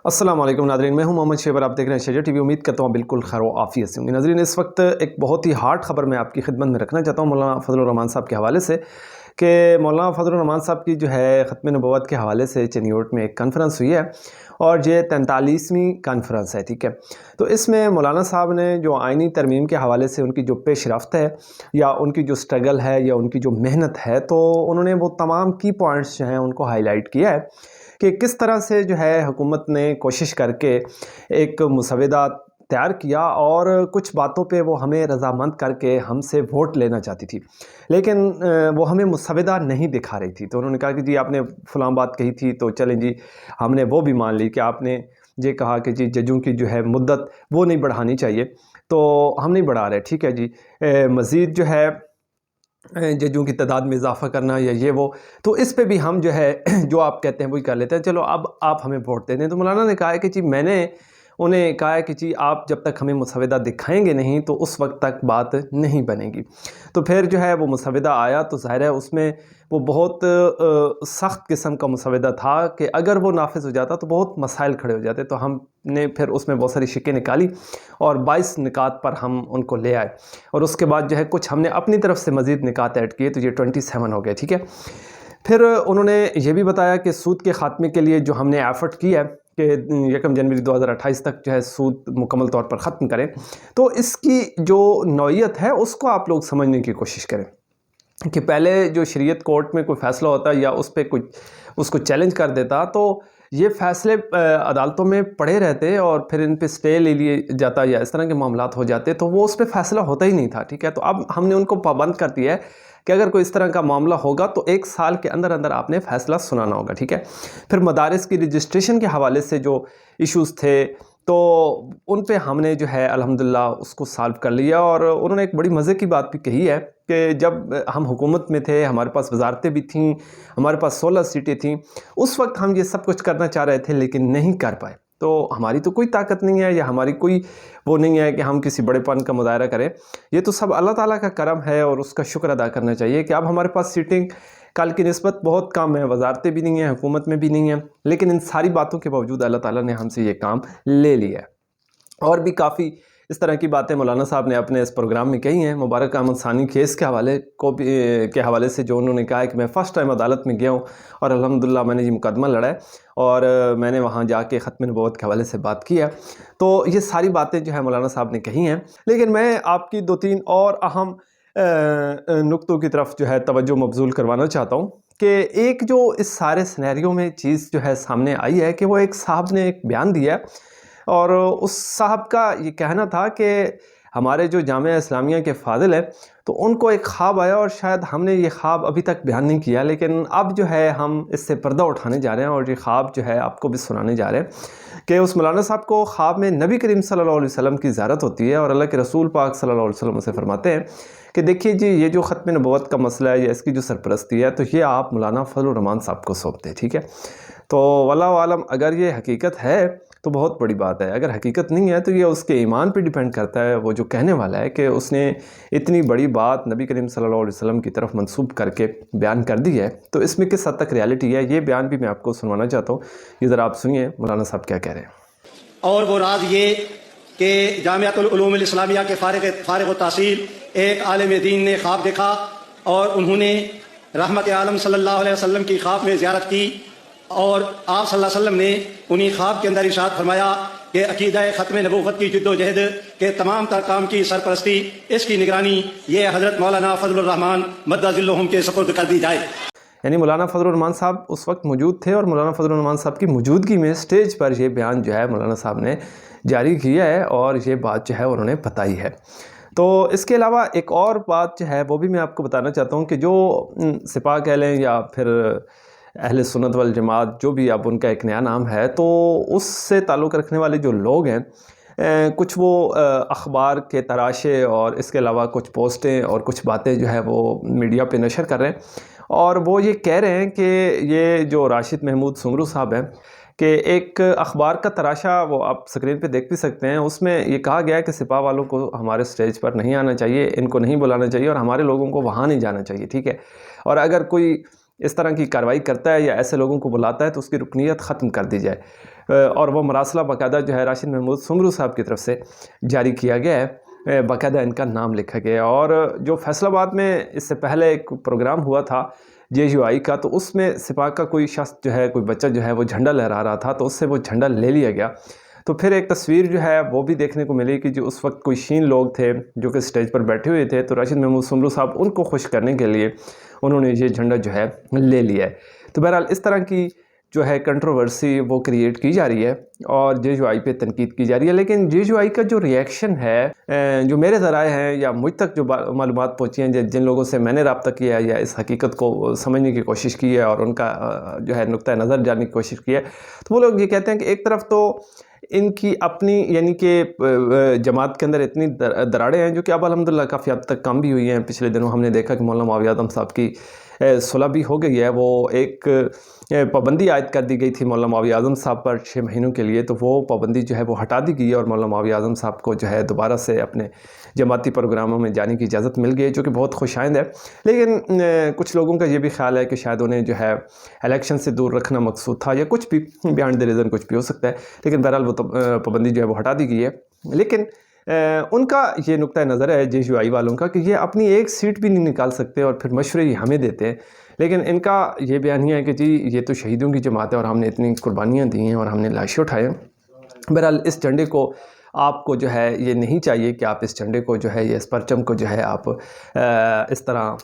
السلام علیکم ناظرین، میں ہوں محمد شیبر، آپ دیکھ رہے ہیں شجر ٹی وی۔ امید کرتا ہوں بالکل خیر و عافیت سے ہوں گے۔ ناظرین، اس وقت ایک بہت ہی ہارڈ خبر میں آپ کی خدمت میں رکھنا چاہتا ہوں مولانا فضل الرحمان صاحب کے حوالے سے، کہ مولانا فضل الرحمان صاحب کی جو ہے ختم نبوت کے حوالے سے چنیوٹ میں ایک کانفرنس ہوئی ہے، اور یہ 43ویں کانفرنس ہے، ٹھیک ہے۔ تو اس میں مولانا صاحب نے جو آئینی ترمیم کے حوالے سے ان کی جو پیش رفت ہے، یا ان کی جو سٹرگل ہے، یا ان کی جو محنت ہے، تو انہوں نے وہ تمام کی پوائنٹس جو ہیں ان کو ہائی لائٹ کیا ہے کہ کس طرح سے جو ہے حکومت نے کوشش کر کے ایک مسودہ تیار کیا، اور کچھ باتوں پہ وہ ہمیں رضامند کر کے ہم سے ووٹ لینا چاہتی تھی، لیکن وہ ہمیں مسودہ نہیں دکھا رہی تھی۔ تو انہوں نے کہا کہ جی آپ نے فلاں بات کہی تھی، تو چلیں جی ہم نے وہ بھی مان لی کہ آپ نے یہ کہا کہ جی ججوں کی جو ہے مدت وہ نہیں بڑھانی چاہیے، تو ہم نہیں بڑھا رہے، ٹھیک ہے جی۔ مزید جو ہے ججوں کی تعداد میں اضافہ کرنا یا یہ وہ، تو اس پہ بھی ہم جو ہے جو آپ کہتے ہیں وہی کر لیتے ہیں، چلو اب آپ ہمیں ووٹ دے دیں۔ تو مولانا نے کہا ہے کہ جی میں نے انہیں کہا ہے کہ جی آپ جب تک ہمیں مسودہ دکھائیں گے نہیں تو اس وقت تک بات نہیں بنے گی۔ تو پھر جو ہے وہ مسودہ آیا، تو ظاہر ہے اس میں وہ بہت سخت قسم کا مسودہ تھا کہ اگر وہ نافذ ہو جاتا تو بہت مسائل کھڑے ہو جاتے۔ تو ہم نے پھر اس میں بہت ساری شکیں نکالی اور 22 نکات پر ہم ان کو لے آئے، اور اس کے بعد جو ہے کچھ ہم نے اپنی طرف سے مزید نکات ایڈ کیے، تو یہ 27 ہو گئے، ٹھیک ہے۔ پھر انہوں نے یہ بھی بتایا کہ سود کے خاتمے کے لیے جو ہم نے ایفرٹ کی ہے کہ 1 جنوری 2028 تک جو ہے سود مکمل طور پر ختم کریں، تو اس کی جو نوعیت ہے اس کو آپ لوگ سمجھنے کی کوشش کریں کہ پہلے جو شریعت کورٹ میں کوئی فیصلہ ہوتا یا اس پہ کچھ اس کو چیلنج کر دیتا، تو یہ فیصلے عدالتوں میں پڑے رہتے اور پھر ان پہ سٹے لے لیے جاتا یا اس طرح کے معاملات ہو جاتے، تو وہ اس پہ فیصلہ ہوتا ہی نہیں تھا، ٹھیک ہے۔ تو اب ہم نے ان کو پابند کر دیا ہے کہ اگر کوئی اس طرح کا معاملہ ہوگا تو 1 سال کے اندر اندر آپ نے فیصلہ سنانا ہوگا، ٹھیک ہے۔ پھر مدارس کی رجسٹریشن کے حوالے سے جو ایشوز تھے، تو ان پہ ہم نے جو ہے الحمدللہ اس کو سالو کر لیا، اور انہوں نے ایک بڑی مزے کی بات بھی کہی ہے کہ جب ہم حکومت میں تھے، ہمارے پاس وزارتیں بھی تھیں، ہمارے پاس 16 سیٹیں تھیں، اس وقت ہم یہ سب کچھ کرنا چاہ رہے تھے لیکن نہیں کر پائے۔ تو ہماری تو کوئی طاقت نہیں ہے، یا ہماری کوئی وہ نہیں ہے کہ ہم کسی بڑے پن کا مظاہرہ کریں، یہ تو سب اللہ تعالیٰ کا کرم ہے، اور اس کا شکر ادا کرنا چاہیے کہ اب ہمارے پاس سیٹیں کل کی نسبت بہت کم ہیں، وزارتیں بھی نہیں ہیں، حکومت میں بھی نہیں ہیں، لیکن ان ساری باتوں کے باوجود اللہ تعالیٰ نے ہم سے یہ کام لے لیا ہے۔ اور بھی کافی اس طرح کی باتیں مولانا صاحب نے اپنے اس پروگرام میں کہی ہیں۔ مبارک احمد ثانی کیس کے حوالے سے جو انہوں نے کہا ہے کہ میں فرسٹ ٹائم عدالت میں گیا ہوں، اور الحمدللہ میں نے یہ مقدمہ لڑا ہے، اور میں نے وہاں جا کے ختم نبوت کے حوالے سے بات کی ہے۔ تو یہ ساری باتیں جو ہے مولانا صاحب نے کہی ہیں، لیکن میں آپ کی 2-3 اور اہم نقطوں کی طرف جو ہے توجہ مبذول کروانا چاہتا ہوں، کہ ایک جو اس سارے سینیریو میں چیز جو ہے سامنے آئی ہے کہ وہ ایک صاحب نے ایک بیان دیا ہے، اور اس صاحب کا یہ کہنا تھا کہ ہمارے جو جامعہ اسلامیہ کے فاضل ہیں، تو ان کو ایک خواب آیا، اور شاید ہم نے یہ خواب ابھی تک بیان نہیں کیا، لیکن اب جو ہے ہم اس سے پردہ اٹھانے جا رہے ہیں، اور یہ خواب جو ہے آپ کو بھی سنانے جا رہے ہیں کہ اس مولانا صاحب کو خواب میں نبی کریم صلی اللہ علیہ وسلم کی زیارت ہوتی ہے، اور اللہ کے رسول پاک صلی اللہ علیہ وسلم سے فرماتے ہیں کہ دیکھیے جی یہ جو ختم نبوت کا مسئلہ ہے یا اس کی جو سرپرستی ہے، تو یہ آپ مولانا فضل الرحمان صاحب کو سونپ دیں، ٹھیک ہے۔ تو واللہ عالم، اگر یہ حقیقت ہے تو بہت بڑی بات ہے، اگر حقیقت نہیں ہے تو یہ اس کے ایمان پہ ڈیپینڈ کرتا ہے، وہ جو کہنے والا ہے کہ اس نے اتنی بڑی بات نبی کریم صلی اللہ علیہ وسلم کی طرف منسوب کر کے بیان کر دی ہے، تو اس میں کس حد تک ریالٹی ہے، یہ بیان بھی میں آپ کو سنوانا چاہتا ہوں۔ یہ ذرا آپ سنیے مولانا صاحب کیا کہہ رہے ہیں۔ اور وہ راز یہ کہ جامعۃ العلوم الاسلامیہ کے فارغ التحصیل ایک عالم دین نے خواب دیکھا، اور انہوں نے رحمت عالم صلی اللہ علیہ وسلم کی خواب میں زیارت کی، اور آپ صلی اللہ علیہ وسلم نے انہی خواب کے اندر ارشاد فرمایا کہ عقیدہ ختم نبوت کی جد و جہد کے تمام تر کام کی سرپرستی، اس کی نگرانی یہ حضرت مولانا فضل الرحمان مد ظلہم کے سپرد کر دی جائے۔ یعنی مولانا فضل الرحمان صاحب اس وقت موجود تھے، اور مولانا فضل الرحمان صاحب کی موجودگی میں سٹیج پر یہ بیان جو ہے مولانا صاحب نے جاری کیا ہے، اور یہ بات جو ہے انہوں نے بتائی ہے۔ تو اس کے علاوہ ایک اور بات جو ہے وہ بھی میں آپ کو بتانا چاہتا ہوں کہ جو سپاہ کہہ لیں یا پھر اہل سنت والجماعت، جو بھی اب ان کا ایک نیا نام ہے، تو اس سے تعلق رکھنے والے جو لوگ ہیں، کچھ وہ اخبار کے تراشے اور اس کے علاوہ کچھ پوسٹیں اور کچھ باتیں جو ہے وہ میڈیا پہ نشر کر رہے ہیں، اور وہ یہ کہہ رہے ہیں کہ یہ جو راشد محمود سنگرو صاحب ہیں، کہ ایک اخبار کا تراشا وہ آپ سکرین پہ دیکھ بھی سکتے ہیں، اس میں یہ کہا گیا ہے کہ سپاہ والوں کو ہمارے سٹیج پر نہیں آنا چاہیے، ان کو نہیں بلانا چاہیے، اور ہمارے لوگوں کو وہاں نہیں جانا چاہیے، ٹھیک ہے۔ اور اگر کوئی اس طرح کی کارروائی کرتا ہے یا ایسے لوگوں کو بلاتا ہے تو اس کی رکنیت ختم کر دی جائے۔ اور وہ مراسلہ باقاعدہ جو ہے راشد محمود سمرو صاحب کی طرف سے جاری کیا گیا ہے، باقاعدہ ان کا نام لکھا گیا ہے۔ اور جو فیصل آباد میں اس سے پہلے ایک پروگرام ہوا تھا JUI کا، تو اس میں سپاہ کا کوئی شخص جو ہے، کوئی بچہ جو ہے وہ جھنڈا لہرا رہا تھا، تو اس سے وہ جھنڈا لے لیا گیا۔ تو پھر ایک تصویر جو ہے وہ بھی دیکھنے کو ملی کہ جو اس وقت کوئی شین لوگ تھے جو کہ سٹیج پر بیٹھے ہوئے تھے، تو راشد محمود سمرو صاحب ان کو خوش کرنے کے لیے انہوں نے یہ جھنڈا جو ہے لے لیا ہے۔ تو بہرحال اس طرح کی جو ہے کنٹروورسی وہ کریٹ کی جا رہی ہے اور JUI پہ تنقید کی جا رہی ہے، لیکن JUI کا جو ریئیکشن ہے، جو میرے ذرائع ہیں یا مجھ تک جو معلومات پہنچی ہیں، جن لوگوں سے میں نے رابطہ کیا ہے یا اس حقیقت کو سمجھنے کی کوشش کی ہے اور ان کا جو ہے نقطہ نظر جاننے کی کوشش کی ہے، تو وہ لوگ یہ کہتے ہیں کہ ایک طرف تو ان کی اپنی یعنی کہ جماعت کے اندر اتنی دراڑیں ہیں جو کہ اب الحمدللہ کافی حد تک کم بھی ہوئی ہیں۔ پچھلے دنوں ہم نے دیکھا کہ مولانا معاویہ اعظم صاحب کی صلح بھی ہو گئی ہے، وہ ایک پابندی عائد کر دی گئی تھی مولانا معاویہ اعظم صاحب پر 6 مہینوں کے لیے، تو وہ پابندی جو ہے وہ ہٹا دی گئی ہے اور مولانا معاویہ اعظم صاحب کو جو ہے دوبارہ سے اپنے جماعتی پروگراموں میں جانے کی اجازت مل گئی ہے، جو کہ بہت خوش آئند ہے۔ لیکن کچھ لوگوں کا یہ بھی خیال ہے کہ شاید انہیں جو ہے الیکشن سے دور رکھنا مقصود تھا یا کچھ بھی، بیہائنڈ دی ریزن کچھ بھی ہو سکتا ہے، لیکن بہرحال وہ پابندی جو ہے وہ ہٹا دی گئی ہے۔ لیکن ان کا یہ نقطہ نظر ہے JUI والوں کا کہ یہ اپنی ایک سیٹ بھی نہیں نکال سکتے اور پھر مشورے ہی ہمیں دیتے ہیں، لیکن ان کا یہ بیانیہ ہے کہ جی یہ تو شہیدوں کی جماعت ہے اور ہم نے اتنی قربانیاں دی ہیں اور ہم نے لاشیں اٹھائے ہیں۔ بہرحال اس جھنڈے کو آپ کو جو ہے یہ نہیں چاہیے کہ آپ اس جھنڈے کو جو ہے یہ اس پرچم کو جو ہے آپ اس طرح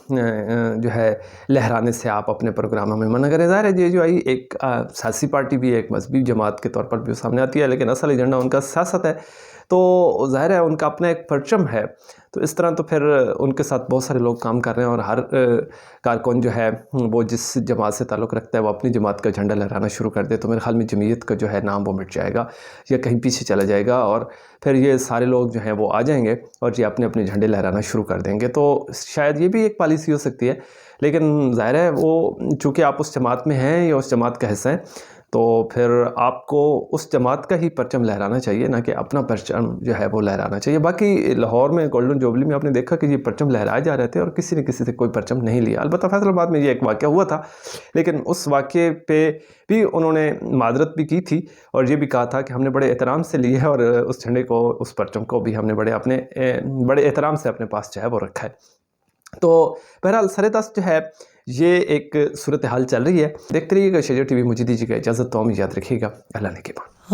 جو ہے لہرانے سے آپ اپنے پروگراموں میں منع کریں۔ ظاہر ہے JUI ایک سیاسی پارٹی بھی ہے، ایک مذہبی جماعت کے طور پر بھی سامنے آتی ہے، لیکن اصل ایجنڈا ان کا سیاست ہے، تو ظاہر ہے ان کا اپنا ایک پرچم ہے، تو اس طرح تو پھر ان کے ساتھ بہت سارے لوگ کام کر رہے ہیں اور ہر کارکن جو ہے وہ جس جماعت سے تعلق رکھتا ہے وہ اپنی جماعت کا جھنڈا لہرانا شروع کر دے، تو میرے خیال میں جمعیت کا جو ہے نام وہ مٹ جائے گا یا کہیں پیچھے چلا جائے گا اور پھر یہ سارے لوگ جو ہیں وہ آ جائیں گے اور یہ اپنے اپنے جھنڈے لہرانا شروع کر دیں گے۔ تو شاید یہ بھی ایک پالیسی ہو سکتی ہے، لیکن ظاہر ہے وہ چونکہ آپ اس جماعت میں ہیں یا اس جماعت کا حصہ ہیں، تو پھر آپ کو اس جماعت کا ہی پرچم لہرانا چاہیے، نہ کہ اپنا پرچم جو ہے وہ لہرانا چاہیے۔ باقی لاہور میں گولڈن جوبلی میں آپ نے دیکھا کہ یہ پرچم لہرائے جا رہے تھے اور کسی نے کسی سے کوئی پرچم نہیں لیا۔ البتہ فیصل آباد میں یہ ایک واقعہ ہوا تھا، لیکن اس واقعے پہ بھی انہوں نے معذرت بھی کی تھی اور یہ بھی کہا تھا کہ ہم نے بڑے احترام سے لیے ہے اور اس جھنڈے کو، اس پرچم کو بھی ہم نے بڑے احترام سے اپنے پاس جو ہے وہ رکھا ہے۔ تو بہرحال سر دست جو ہے یہ ایک صورتحال چل رہی ہے۔ دیکھتے رہیے گا شجر TV، مجھے دیجیے گا اجازت، تو ہم یاد رکھیے گا، اللہ نے کے بعد۔